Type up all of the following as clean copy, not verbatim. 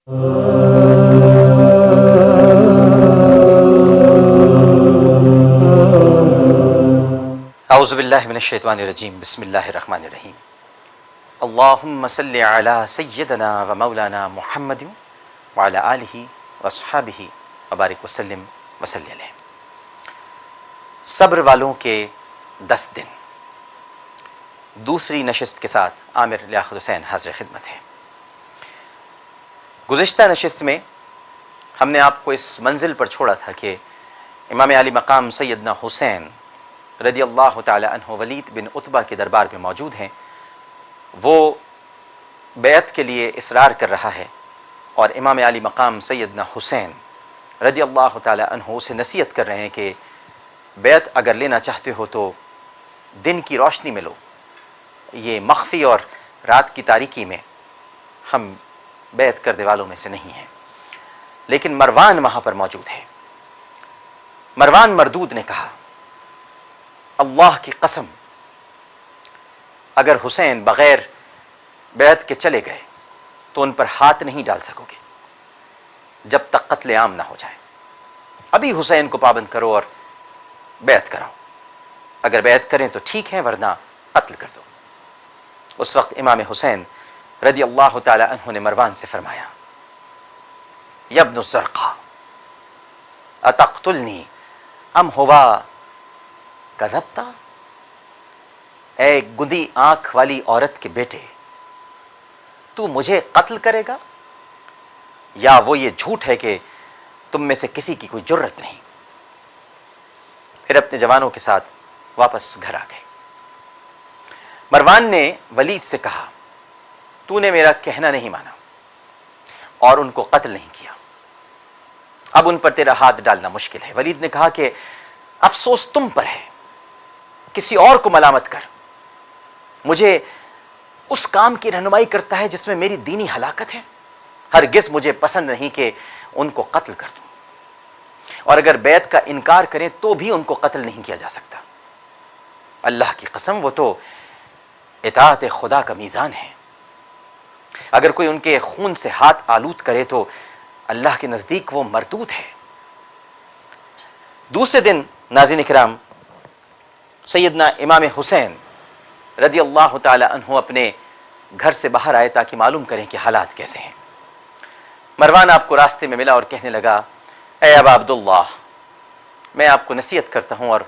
اعوذ باللہ من الشیطان الرجیم، بسم اللہ الرحمن الرحیم۔ اللہم صلی علی سیدنا و مولانا محمد وعلی آلہ واصحابہ وبارک وسلم وصلی علیہ۔ صبر والوں کے 10 دن، دوسری نشست کے ساتھ عامر لیاقت حسین حاضر خدمت ہے۔ گزشتہ نشست میں ہم نے آپ کو اس منزل پر چھوڑا تھا کہ امام علی مقام سیدنا حسین رضی اللہ تعالی عنہ ولید بن عتبہ کے دربار میں موجود ہیں۔ وہ بیعت کے لیے اصرار کر رہا ہے اور امام علی مقام سیدنا حسین رضی اللہ تعالی عنہ اسے نصیحت کر رہے ہیں کہ بیعت اگر لینا چاہتے ہو تو دن کی روشنی میں لو، یہ مخفی اور رات کی تاریکی میں ہم بیعت کرنے والوں میں سے نہیں ہیں۔ لیکن مروان وہاں پر موجود ہے۔ مروان مردود نے کہا، اللہ کی قسم اگر حسین بغیر بیعت کے چلے گئے تو ان پر ہاتھ نہیں ڈال سکو گے جب تک قتل عام نہ ہو جائے۔ ابھی حسین کو پابند کرو اور بیعت کراؤ، اگر بیعت کریں تو ٹھیک ہے ورنہ قتل کر دو۔ اس وقت امام حسین رضی اللہ تعالی عنہ نے مروان سے فرمایا، یا ابن الزرقاء اتقتلنی ام ہوا کذبتا، اے گندی آنکھ والی عورت کے بیٹے، تو مجھے قتل کرے گا یا وہ یہ جھوٹ ہے کہ تم میں سے کسی کی کوئی جرت نہیں۔ پھر اپنے جوانوں کے ساتھ واپس گھر آ گئے۔ مروان نے ولید سے کہا، تو نے میرا کہنا نہیں مانا اور ان کو قتل نہیں کیا، اب ان پر تیرا ہاتھ ڈالنا مشکل ہے۔ ولید نے کہا کہ افسوس تم پر ہے، کسی اور کو ملامت کر، مجھے اس کام کی رہنمائی کرتا ہے جس میں میری دینی ہلاکت ہے، ہرگز مجھے پسند نہیں کہ ان کو قتل کر دوں، اور اگر بیعت کا انکار کریں تو بھی ان کو قتل نہیں کیا جا سکتا۔ اللہ کی قسم وہ تو اطاعت خدا کا میزان ہے، اگر کوئی ان کے خون سے ہاتھ آلود کرے تو اللہ کے نزدیک وہ مردود ہے۔ دوسرے دن ناظرین کرام، سیدنا امام حسین رضی اللہ تعالی عنہ اپنے گھر سے باہر آئے تاکہ معلوم کریں کہ حالات کیسے ہیں۔ مروان آپ کو راستے میں ملا اور کہنے لگا، اے ابا عبداللہ، میں آپ کو نصیحت کرتا ہوں اور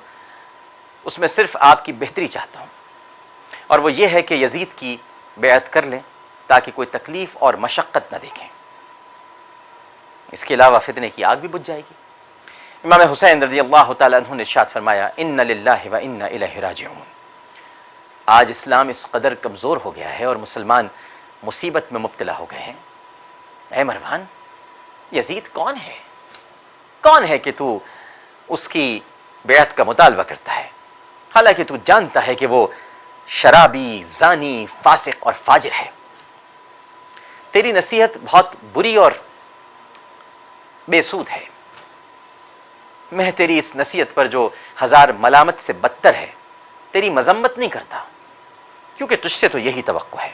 اس میں صرف آپ کی بہتری چاہتا ہوں، اور وہ یہ ہے کہ یزید کی بیعت کر لیں تاکہ کوئی تکلیف اور مشقت نہ دیکھیں، اس کے علاوہ فتنے کی آگ بھی بجھ جائے گی۔ امام حسین رضی اللہ تعالیٰ عنہ نے ارشاد فرمایا، ان للہ و انا الیہ راجعون۔ آج اسلام اس قدر کمزور ہو گیا ہے اور مسلمان مصیبت میں مبتلا ہو گئے ہیں۔ اے مروان، یزید کون ہے؟ کون ہے کہ تو اس کی بیعت کا مطالبہ کرتا ہے، حالانکہ تو جانتا ہے کہ وہ شرابی، زانی، فاسق اور فاجر ہے۔ تیری نصیحت بہت بری اور بے سود ہے، میں تیری اس نصیحت پر جو ہزار ملامت سے بدتر ہے تیری مذمت نہیں کرتا، کیونکہ تجھ سے تو یہی توقع ہے۔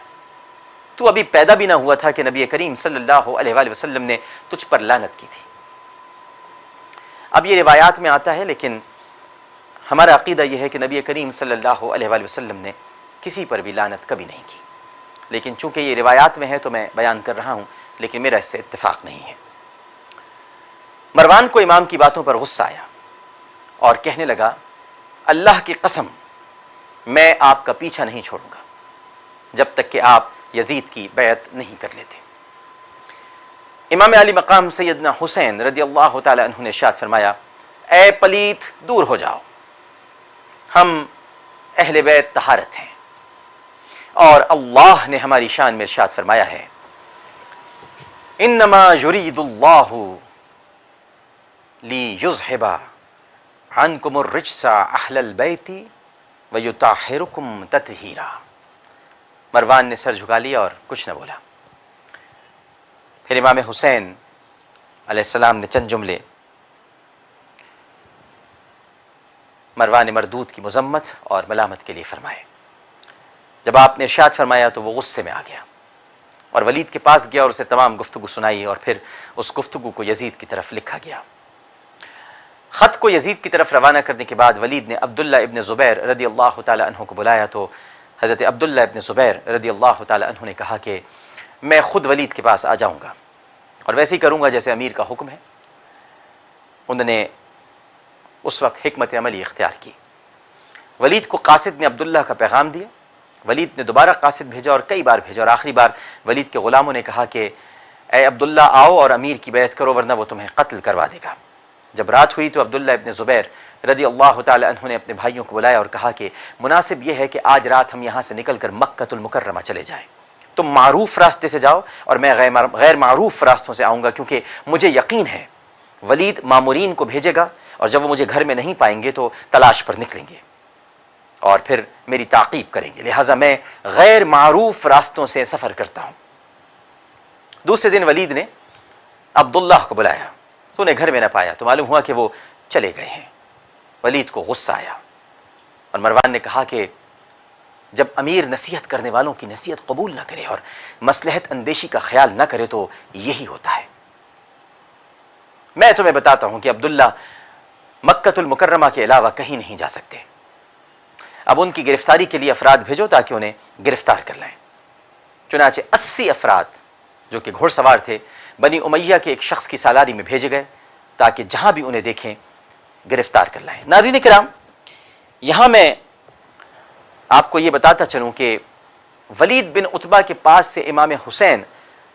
تو ابھی پیدا بھی نہ ہوا تھا کہ نبی کریم صلی اللہ علیہ وآلہ وسلم نے تجھ پر لعنت کی تھی۔ اب یہ روایات میں آتا ہے، لیکن ہمارا عقیدہ یہ ہے کہ نبی کریم صلی اللہ علیہ وآلہ وسلم نے کسی پر بھی لعنت کبھی نہیں کی، لیکن چونکہ یہ روایات میں ہے تو میں بیان کر رہا ہوں، لیکن میرا اس سے اتفاق نہیں ہے۔ مروان کو امام کی باتوں پر غصہ آیا اور کہنے لگا، اللہ کی قسم میں آپ کا پیچھا نہیں چھوڑوں گا جب تک کہ آپ یزید کی بیعت نہیں کر لیتے۔ امام علی مقام سیدنا حسین رضی اللہ تعالی عنہ نے ارشاد فرمایا، اے پلیت، دور ہو جاؤ، ہم اہل بیت طہارت ہیں، اور اللہ نے ہماری شان میں ارشاد فرمایا ہے، انما یرید اللہ لیذھب عنکم الرجس اہل البیت ویطہرکم تطہیرا۔ مروان نے سر جھکا لیا اور کچھ نہ بولا۔ پھر امام حسین علیہ السلام نے چند جملے مروان مردود کی مذمت اور ملامت کے لیے فرمائے۔ جب آپ نے ارشاد فرمایا تو وہ غصے میں آ گیا اور ولید کے پاس گیا اور اسے تمام گفتگو سنائی، اور پھر اس گفتگو کو یزید کی طرف لکھا گیا۔ خط کو یزید کی طرف روانہ کرنے کے بعد ولید نے عبداللہ ابن زبیر رضی اللہ تعالی عنہ کو بلایا، تو حضرت عبداللہ ابن زبیر رضی اللہ تعالی عنہ نے کہا کہ میں خود ولید کے پاس آ جاؤں گا اور ویسے ہی کروں گا جیسے امیر کا حکم ہے۔ انہوں نے اس وقت حکمت عملی اختیار کی۔ ولید کو قاصد نے عبداللہ کا پیغام دیا، ولید نے دوبارہ قاصد بھیجا اور کئی بار بھیجا، اور آخری بار ولید کے غلاموں نے کہا کہ اے عبداللہ آؤ اور امیر کی بیعت کرو ورنہ وہ تمہیں قتل کروا دے گا۔ جب رات ہوئی تو عبداللہ ابن زبیر رضی اللہ تعالی عنہ نے اپنے بھائیوں کو بلایا اور کہا کہ مناسب یہ ہے کہ آج رات ہم یہاں سے نکل کر مکہ المکرمہ چلے جائیں، تم معروف راستے سے جاؤ اور میں غیر معروف راستوں سے آؤں گا، کیونکہ مجھے یقین ہے ولید مامورین کو بھیجے گا اور جب وہ مجھے گھر میں نہیں پائیں گے تو تلاش پر نکلیں گے اور پھر میری تعقیب کریں گے، لہٰذا میں غیر معروف راستوں سے سفر کرتا ہوں۔ دوسرے دن ولید نے عبداللہ کو بلایا تو انہیں گھر میں نہ پایا، تو معلوم ہوا کہ وہ چلے گئے ہیں۔ ولید کو غصہ آیا اور مروان نے کہا کہ جب امیر نصیحت کرنے والوں کی نصیحت قبول نہ کرے اور مصلحت اندیشی کا خیال نہ کرے تو یہی ہوتا ہے۔ میں تمہیں بتاتا ہوں کہ عبداللہ مکہ المکرمہ کے علاوہ کہیں نہیں جا سکتے، اب ان کی گرفتاری کے لیے افراد بھیجو تاکہ انہیں گرفتار کر لیں۔ چنانچہ 80 افراد جو کہ گھوڑ سوار تھے بنی امیہ کے ایک شخص کی سالاری میں بھیجے گئے تاکہ جہاں بھی انہیں دیکھیں گرفتار کر لائیں۔ ناظرین کرام، یہاں میں آپ کو یہ بتاتا چلوں کہ ولید بن عتبہ کے پاس سے امام حسین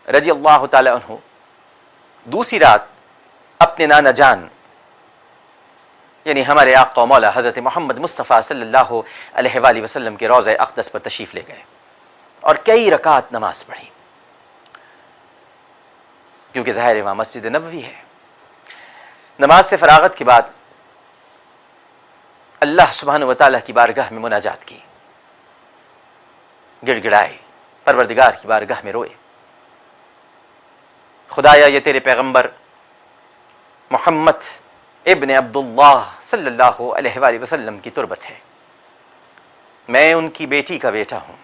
رضی اللہ تعالی عنہ دوسری رات اپنے نانا جان یعنی ہمارے آقا و مولا حضرت محمد مصطفیٰ صلی اللہ علیہ وآلہ وسلم کے روضہ اقدس پر تشریف لے گئے اور کئی رکعت نماز پڑھی، کیونکہ ظاہر وہاں مسجد نبوی ہے۔ نماز سے فراغت کے بعد اللہ سبحانہ و تعالیٰ کی بارگاہ میں مناجات کی، گڑ گڑائے، پروردگار کی بارگاہ میں روئے، خدایا یہ تیرے پیغمبر محمد ابن عبداللہ صلی اللہ علیہ وآلہ وسلم کی تربت ہے، میں ان کی بیٹی کا بیٹا ہوں،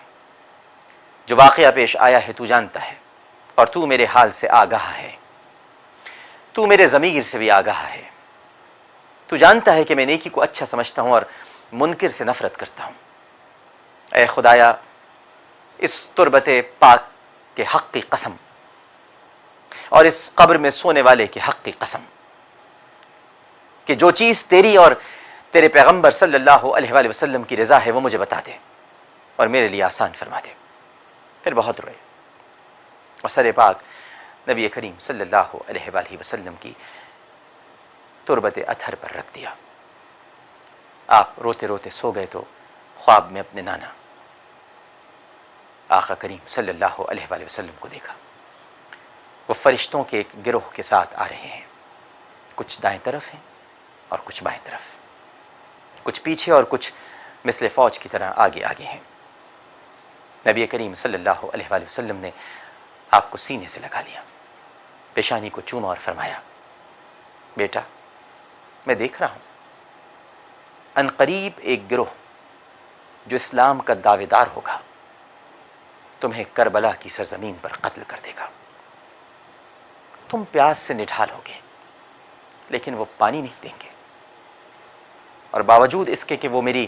جو واقعہ پیش آیا ہے تو جانتا ہے اور تو میرے حال سے آگاہ ہے، تو میرے ضمیر سے بھی آگاہ ہے، تو جانتا ہے کہ میں نیکی کو اچھا سمجھتا ہوں اور منکر سے نفرت کرتا ہوں۔ اے خدایا اس تربت پاک کے حق کی قسم اور اس قبر میں سونے والے کے حق کی قسم کہ جو چیز تیری اور تیرے پیغمبر صلی اللہ علیہ وآلہ وسلم کی رضا ہے وہ مجھے بتا دے اور میرے لیے آسان فرما دے۔ پھر بہت روئے اور سر پاک نبی کریم صلی اللہ علیہ وآلہ وسلم کی تربت اطہر پر رکھ دیا۔ آپ روتے روتے سو گئے تو خواب میں اپنے نانا آقا کریم صلی اللہ علیہ وآلہ وسلم کو دیکھا، وہ فرشتوں کے ایک گروہ کے ساتھ آ رہے ہیں، کچھ دائیں طرف ہیں اور کچھ بائیں طرف، کچھ پیچھے اور کچھ مثل فوج کی طرح آگے آگے ہیں۔ نبی کریم صلی اللہ علیہ وآلہ وسلم نے آپ کو سینے سے لگا لیا، پیشانی کو چوما اور فرمایا، بیٹا میں دیکھ رہا ہوں ان قریب ایک گروہ جو اسلام کا دعوے دار ہوگا تمہیں کربلا کی سرزمین پر قتل کر دے گا، تم پیاس سے نڈھال ہوگے لیکن وہ پانی نہیں دیں گے، اور باوجود اس کے کہ وہ میری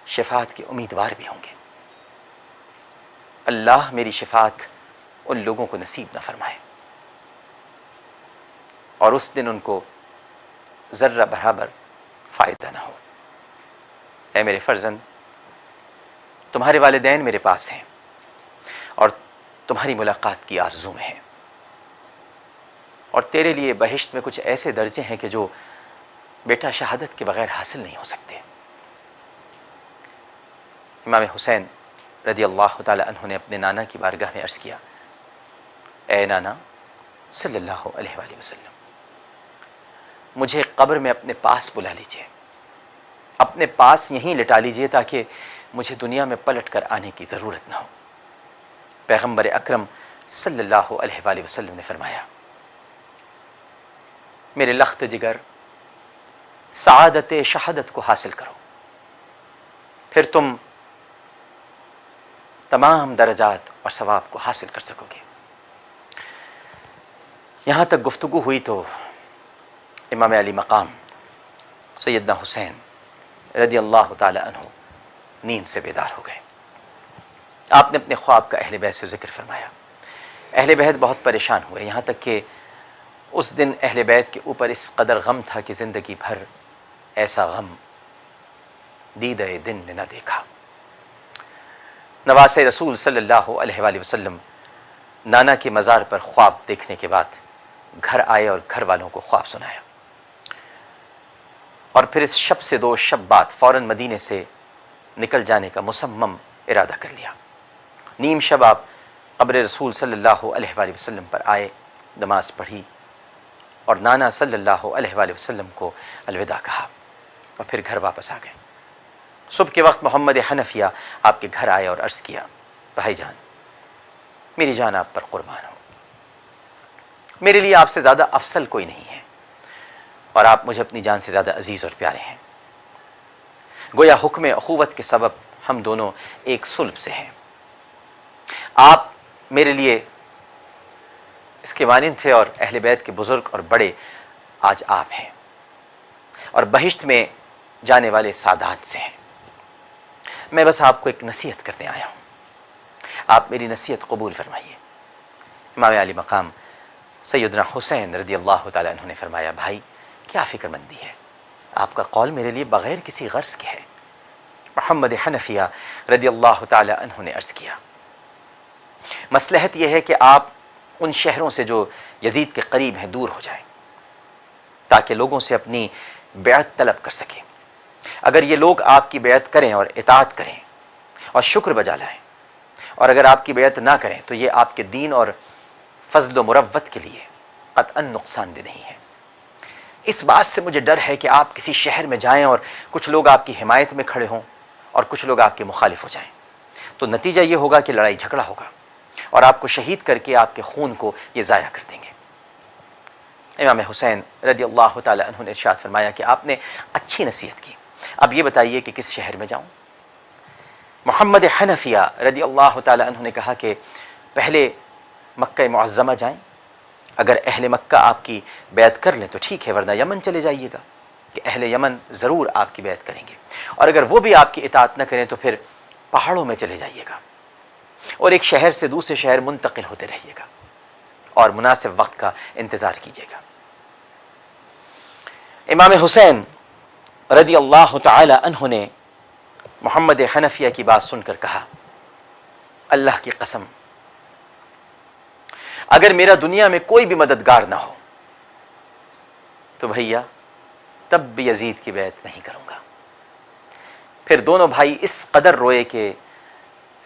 شفاعت کے امیدوار بھی ہوں گے، اللہ میری شفاعت ان لوگوں کو نصیب نہ فرمائے اور اس دن ان کو ذرہ برابر فائدہ نہ ہو۔ اے میرے فرزند، تمہارے والدین میرے پاس ہیں اور تمہاری ملاقات کی آرزو میں ہیں، اور تیرے لیے بہشت میں کچھ ایسے درجے ہیں کہ جو بیٹا شہادت کے بغیر حاصل نہیں ہو سکتے۔ امام حسین رضی اللہ تعالی عنہ نے اپنے نانا کی بارگاہ میں عرض کیا، اے نانا صلی اللہ علیہ وآلہ وسلم، مجھے قبر میں اپنے پاس بلا لیجئے، اپنے پاس یہیں لٹا لیجئے تاکہ مجھے دنیا میں پلٹ کر آنے کی ضرورت نہ ہو۔ پیغمبر اکرم صلی اللہ علیہ وآلہ وسلم نے فرمایا، میرے لخت جگر سعادت شہادت کو حاصل کرو، پھر تم تمام درجات اور ثواب کو حاصل کر سکو گے۔ یہاں تک گفتگو ہوئی تو امام علی مقام سیدنا حسین رضی اللہ تعالی عنہ نیند سے بیدار ہو گئے. آپ نے اپنے خواب کا اہل بیت سے ذکر فرمایا. اہل بیت بہت پریشان ہوئے، یہاں تک کہ اس دن اہل بیت کے اوپر اس قدر غم تھا کہ زندگی بھر ایسا غم دیدہ دن نے نہ دیکھا. نواز رسول صلی اللہ علیہ وآلہ وسلم نانا کے مزار پر خواب دیکھنے کے بعد گھر آئے اور گھر والوں کو خواب سنایا، اور پھر اس شب سے 2 شب بعد فوراً مدینے سے نکل جانے کا مصمم ارادہ کر لیا. نیم شب آپ قبر رسول صلی اللہ علیہ وآلہ وسلم پر آئے، نماز پڑھی اور نانا صلی اللہ علیہ وآلہ وسلم کو الوداع کہا اور پھر گھر واپس آ گئے. صبح کے وقت محمد حنفیہ آپ کے گھر آئے اور عرض کیا، بھائی جان میری جان آپ پر قربان ہو، میرے لیے آپ سے زیادہ افضل کوئی نہیں ہے اور آپ مجھے اپنی جان سے زیادہ عزیز اور پیارے ہیں. گویا حکم اخوت کے سبب ہم دونوں ایک صلب سے ہیں. آپ میرے لیے اس کے مانند تھے اور اہل بیت کے بزرگ اور بڑے آج آپ ہیں اور بہشت میں جانے والے سادات سے ہیں. میں بس آپ کو ایک نصیحت کرنے آیا ہوں، آپ میری نصیحت قبول فرمائیے. امام علی مقام سیدنا حسین رضی اللہ تعالیٰ عنہ نے فرمایا، بھائی کیا فکر مندی ہے، آپ کا قول میرے لیے بغیر کسی غرض کے ہے. محمد حنفیہ رضی اللہ تعالیٰ عنہ نے عرض کیا، مصلحت یہ ہے کہ آپ ان شہروں سے جو یزید کے قریب ہیں دور ہو جائیں تاکہ لوگوں سے اپنی بیعت طلب کر سکیں. اگر یہ لوگ آپ کی بیعت کریں اور اطاعت کریں اور شکر بجا لائیں، اور اگر آپ کی بیعت نہ کریں تو یہ آپ کے دین اور فضل و مروت کے لیے قطعاً نقصان دہ نہیں ہے. اس بات سے مجھے ڈر ہے کہ آپ کسی شہر میں جائیں اور کچھ لوگ آپ کی حمایت میں کھڑے ہوں اور کچھ لوگ آپ کے مخالف ہو جائیں، تو نتیجہ یہ ہوگا کہ لڑائی جھگڑا ہوگا اور آپ کو شہید کر کے آپ کے خون کو یہ ضائع کر دیں گے. امام حسین رضی اللہ تعالی عنہ نے ارشاد فرمایا کہ آپ نے اچھی نصیحت کی، اب یہ بتائیے کہ کس شہر میں جاؤں. محمد حنفیہ رضی اللہ تعالی عنہ نے کہا کہ پہلے مکہ معظمہ جائیں، اگر اہل مکہ آپ کی بیعت کر لیں تو ٹھیک ہے، ورنہ یمن چلے جائیے گا کہ اہل یمن ضرور آپ کی بیعت کریں گے، اور اگر وہ بھی آپ کی اطاعت نہ کریں تو پھر پہاڑوں میں چلے جائیے گا اور ایک شہر سے دوسرے شہر منتقل ہوتے رہیے گا اور مناسب وقت کا انتظار کیجیے گا. امام حسین رضی اللہ تعالی عنہ نے محمد حنفیہ کی بات سن کر کہا، اللہ کی قسم اگر میرا دنیا میں کوئی بھی مددگار نہ ہو تو بھیا تب بھی یزید کی بیعت نہیں کروں گا. پھر دونوں بھائی اس قدر روئے کہ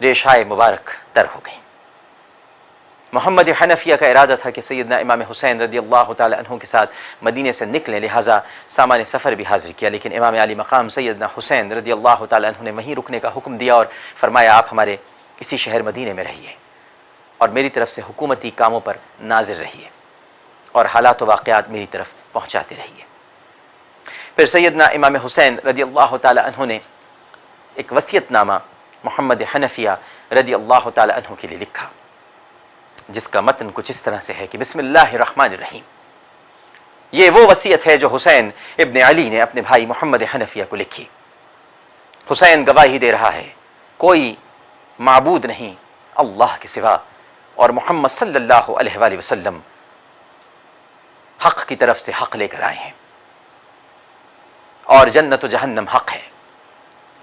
ریشائے مبارک تر ہو گئیں. محمد حنفیہ کا ارادہ تھا کہ سیدنا امام حسین رضی اللہ تعالی عنہ کے ساتھ مدینے سے نکلیں، لہٰذا سامان سفر بھی حاضر کیا، لیکن امام علی مقام سیدنا حسین رضی اللہ تعالی عنہ نے وہیں رکنے کا حکم دیا اور فرمایا آپ ہمارے اسی شہر مدینے میں رہیے اور میری طرف سے حکومتی کاموں پر ناظر رہیے اور حالات و واقعات میری طرف پہنچاتے رہیے. پھر سیدنا امام حسین رضی اللہ تعالی عنہ نے ایک وصیت نامہ محمد حنفیہ رضی اللہ تعالی عنہ کے لیے لکھا، جس کا متن کچھ اس طرح سے ہے کہ بسم اللہ الرحمن الرحیم. یہ وہ وصیت ہے جو حسین ابن علی نے اپنے بھائی محمد حنفیہ کو لکھی. حسین گواہی دے رہا ہے کوئی معبود نہیں اللہ کے سوا اور محمد صلی اللہ علیہ وآلہ وسلم حق کی طرف سے حق لے کر آئے ہیں اور جنت و جہنم حق ہے،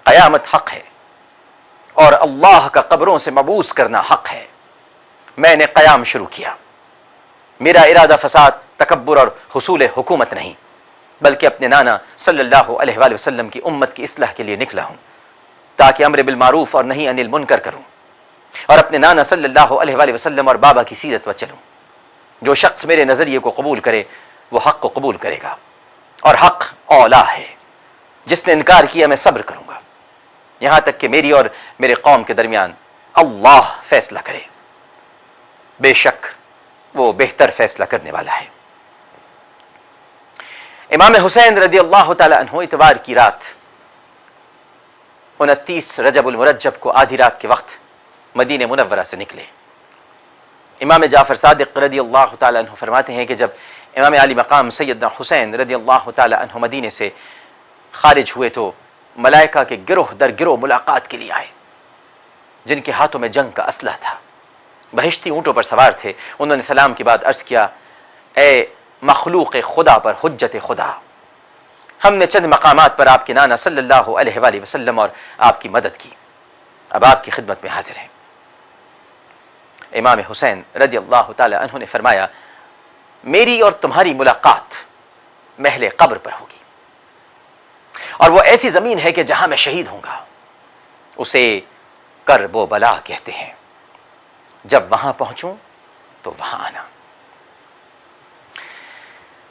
قیامت حق ہے اور اللہ کا قبروں سے مبعوث کرنا حق ہے. میں نے قیام شروع کیا، میرا ارادہ فساد، تکبر اور حصول حکومت نہیں بلکہ اپنے نانا صلی اللہ علیہ وآلہ وسلم کی امت کی اصلاح کے لیے نکلا ہوں تاکہ امر بالمعروف اور نہی عن المنکر کروں اور اپنے نانا صلی اللہ علیہ وآلہ وسلم اور بابا کی سیرت پر چلوں. جو شخص میرے نظریے کو قبول کرے وہ حق کو قبول کرے گا اور حق اولا ہے. جس نے انکار کیا میں صبر کروں گا یہاں تک کہ میری اور میرے قوم کے درمیان اللہ فیصلہ کرے، بے شک وہ بہتر فیصلہ کرنے والا ہے. امام حسین رضی اللہ تعالی عنہ اتوار کی رات 29 رجب المرجب کو آدھی رات کے وقت مدینہ منورہ سے نکلے. امام جعفر صادق رضی اللہ تعالی عنہ فرماتے ہیں کہ جب امام علی مقام سیدنا حسین رضی اللہ تعالی عنہ مدینے سے خارج ہوئے تو ملائکہ کے گروہ در گروہ ملاقات کے لیے آئے، جن کے ہاتھوں میں جنگ کا اسلحہ تھا، بہشتی اونٹوں پر سوار تھے۔ انہوں نے سلام کے بعد عرض کیا، اے مخلوق خدا پر حجت خدا، ہم نے چند مقامات پر آپ کے نانا صلی اللہ علیہ وآلہ وسلم اور آپ کی مدد کی، اب آپ کی خدمت میں حاضر ہیں۔ امام حسین رضی اللہ تعالی عنہ نے فرمایا، میری اور تمہاری ملاقات محل قبر پر ہوگی، اور وہ ایسی زمین ہے کہ جہاں میں شہید ہوں گا، اسے کرب و بلا کہتے ہیں، جب وہاں پہنچوں تو وہاں آنا۔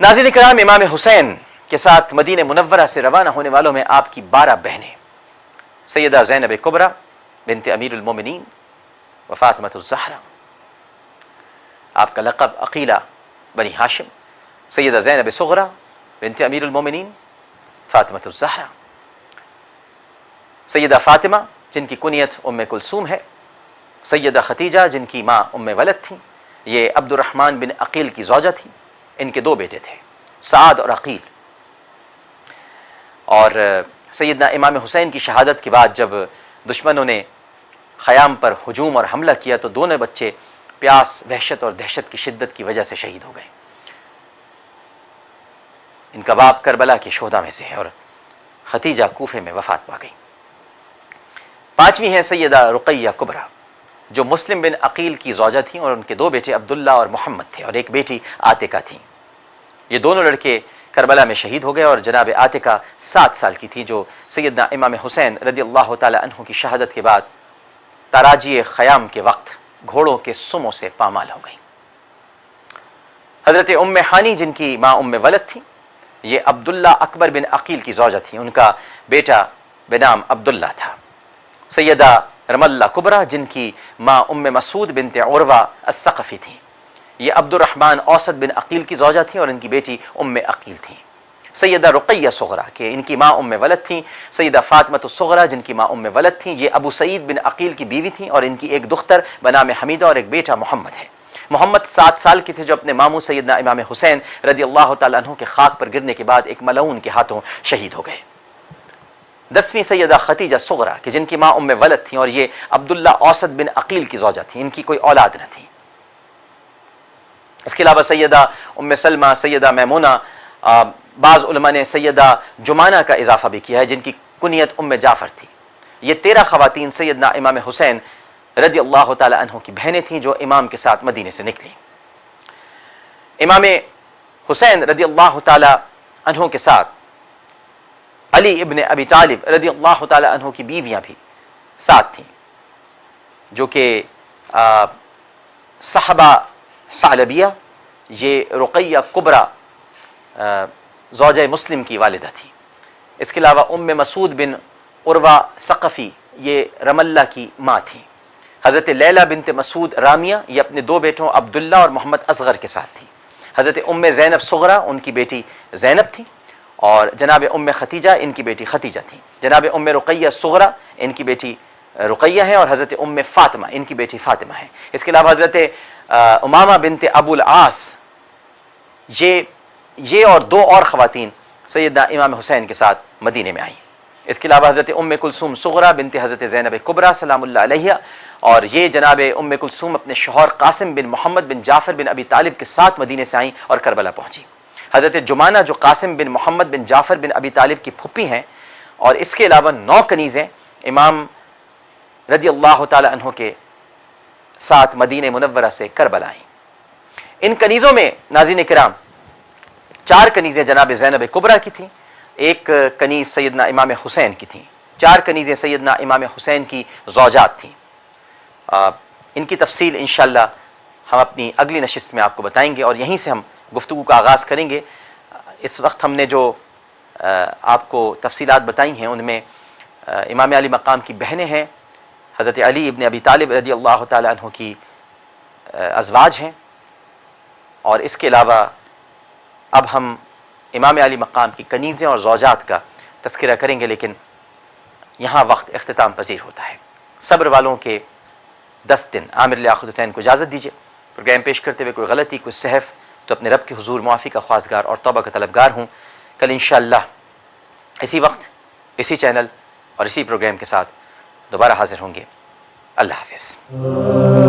ناظرین کرام، امام حسین کے ساتھ مدینہ منورہ سے روانہ ہونے والوں میں آپ کی 12 بہنیں، سیدہ زینب کبریٰ بنت امیر المومنین و فاطمہ الزہرا، آپ کا لقب عقیلہ بنی ہاشم، سیدہ زینب صغریٰ بنت امیر المومنین فاطمہ الزہرا، سیدہ فاطمہ جن کی کنیت ام کلثوم ہے، سیدہ ختیجہ جن کی ماں ام ولد تھیں، یہ عبد الرحمن بن عقیل کی زوجہ تھی، ان کے 2 بیٹے تھے، سعد اور عقیل۔ اور سیدنا امام حسین کی شہادت کے بعد جب دشمنوں نے خیام پر ہجوم اور حملہ کیا تو دونوں بچے پیاس، وحشت اور دہشت کی شدت کی وجہ سے شہید ہو گئے۔ ان کا باپ کربلا کے شہداء میں سے ہے اور ختیجہ کوفے میں وفات پا گئی۔ 5ویں ہیں سیدہ رقیہ کبریٰ، جو مسلم بن عقیل کی زوجہ تھیں، اور ان کے 2 بیٹے عبداللہ اور محمد تھے، اور ایک بیٹی عاتکہ تھیں۔ یہ دونوں لڑکے کربلا میں شہید ہو گئے، اور جناب عاتکہ 7 سال کی تھی، جو سیدنا امام حسین رضی اللہ تعالی عنہ کی شہادت کے بعد تاراجی خیام کے وقت گھوڑوں کے سموں سے پامال ہو گئیں۔ حضرت ام حانی جن کی ماں ام ولد تھی، یہ عبداللہ اکبر بن عقیل کی زوجہ تھیں، ان کا بیٹا بنام عبداللہ تھا۔ سیدہ رملہ کبریٰ جن کی ماں ام مسعود بنت عروہ الثقفی تھیں، یہ عبد الرحمن اوسط بن عقیل کی زوجہ تھیں، اور ان کی بیٹی ام عقیل تھیں۔ سیدہ رقیہ صغریٰ کہ ان کی ماں ام ولد تھیں، سیدہ فاطمہ الصغریٰ جن کی ماں ام ولد تھیں، یہ ابو سعید بن عقیل کی بیوی تھیں، اور ان کی ایک دختر بنام حمیدہ اور ایک بیٹا محمد ہے۔ محمد 7 سال کے تھے جو اپنے ماموں سیدنا امام حسین رضی اللہ تعالیٰ عنہ کے خاک پر گرنے کے بعد ایک ملعون کے ہاتھوں شہید ہو گئے۔ 10ویں سیدہ ختیجہ صغریٰ کہ جن کی ماں ام ولد تھیں، اور یہ عبداللہ اوسط بن عقیل کی زوجہ تھیں، ان کی کوئی اولاد نہ تھی۔ اس کے علاوہ سیدہ ام سلمہ، سیدہ میمونہ، بعض علماء نے سیدہ جمانہ کا اضافہ بھی کیا ہے جن کی کنیت ام جعفر تھی۔ یہ 13 خواتین سیدنا امام حسین رضی اللہ تعالی عنہ کی بہنیں تھیں جو امام کے ساتھ مدینے سے نکلیں۔ امام حسین رضی اللہ تعالی عنہ کے ساتھ علی ابن ابی طالب رضی اللہ تعالی عنہ کی بیویاں بھی ساتھ تھیں، جو کہ صحابہ ثعلبیہ، یہ رقیہ کبریٰ زوجہ مسلم کی والدہ تھی۔ اس کے علاوہ ام مسعود بن عروہ ثقفی یہ رملہ کی ماں تھیں۔ حضرت لیلہ بنت مسعود رامیہ یہ اپنے 2 بیٹوں عبداللہ اور محمد اصغر کے ساتھ تھی۔ حضرت ام زینب صغریٰ ان کی بیٹی زینب تھی، اور جناب ام ختیجہ ان کی بیٹی ختیجہ تھیں۔ جناب ام رقیہ صغریٰ ان کی بیٹی رقیہ ہیں، اور حضرت ام فاطمہ ان کی بیٹی فاطمہ ہیں۔ اس کے علاوہ حضرت امامہ بنت ابو العاص یہ اور 2 اور خواتین سیدنا امام حسین کے ساتھ مدینے میں آئیں۔ اس کے علاوہ حضرت ام کلثوم صغریٰ بنت حضرت زینب کبریٰ سلام اللہ علیہ، اور یہ جناب ام کلثوم اپنے شوہر قاسم بن محمد بن جعفر بن ابی طالب کے ساتھ مدینے سے آئیں اور کربلا پہنچی۔ حضرت جمانہ جو قاسم بن محمد بن جعفر بن ابی طالب کی پھپھی ہیں، اور اس کے علاوہ 9 کنیزیں امام رضی اللہ تعالی عنہ کے ساتھ مدینہ منورہ سے کربلا آئیں۔ ان کنیزوں میں ناظرین کرام 4 کنیزیں جناب زینب کبریٰ کی تھیں، ایک کنیز سیدنا امام حسین کی تھیں، 4 کنیزیں سیدنا امام حسین کی زوجات تھیں۔ ان کی تفصیل انشاءاللہ ہم اپنی اگلی نشست میں آپ کو بتائیں گے، اور یہیں سے ہم گفتگو کا آغاز کریں گے۔ اس وقت ہم نے جو آپ کو تفصیلات بتائی ہیں ان میں امام علی مقام کی بہنیں ہیں، حضرت علی ابن ابی طالب رضی اللہ تعالی عنہ کی ازواج ہیں، اور اس کے علاوہ اب ہم امام علی مقام کی کنیزیں اور زوجات کا تذکرہ کریں گے، لیکن یہاں وقت اختتام پذیر ہوتا ہے۔ صبر والوں کے 10 دن۔ عامر لیاقت حسین کو اجازت دیجیے۔ پروگرام پیش کرتے ہوئے کوئی غلطی، کوئی سہف، تو اپنے رب کے حضور معافی کا خواستگار اور توبہ کا طلبگار ہوں. کل انشاءاللہ اسی وقت، اسی چینل اور اسی پروگرام کے ساتھ دوبارہ حاضر ہوں گے. اللہ حافظ.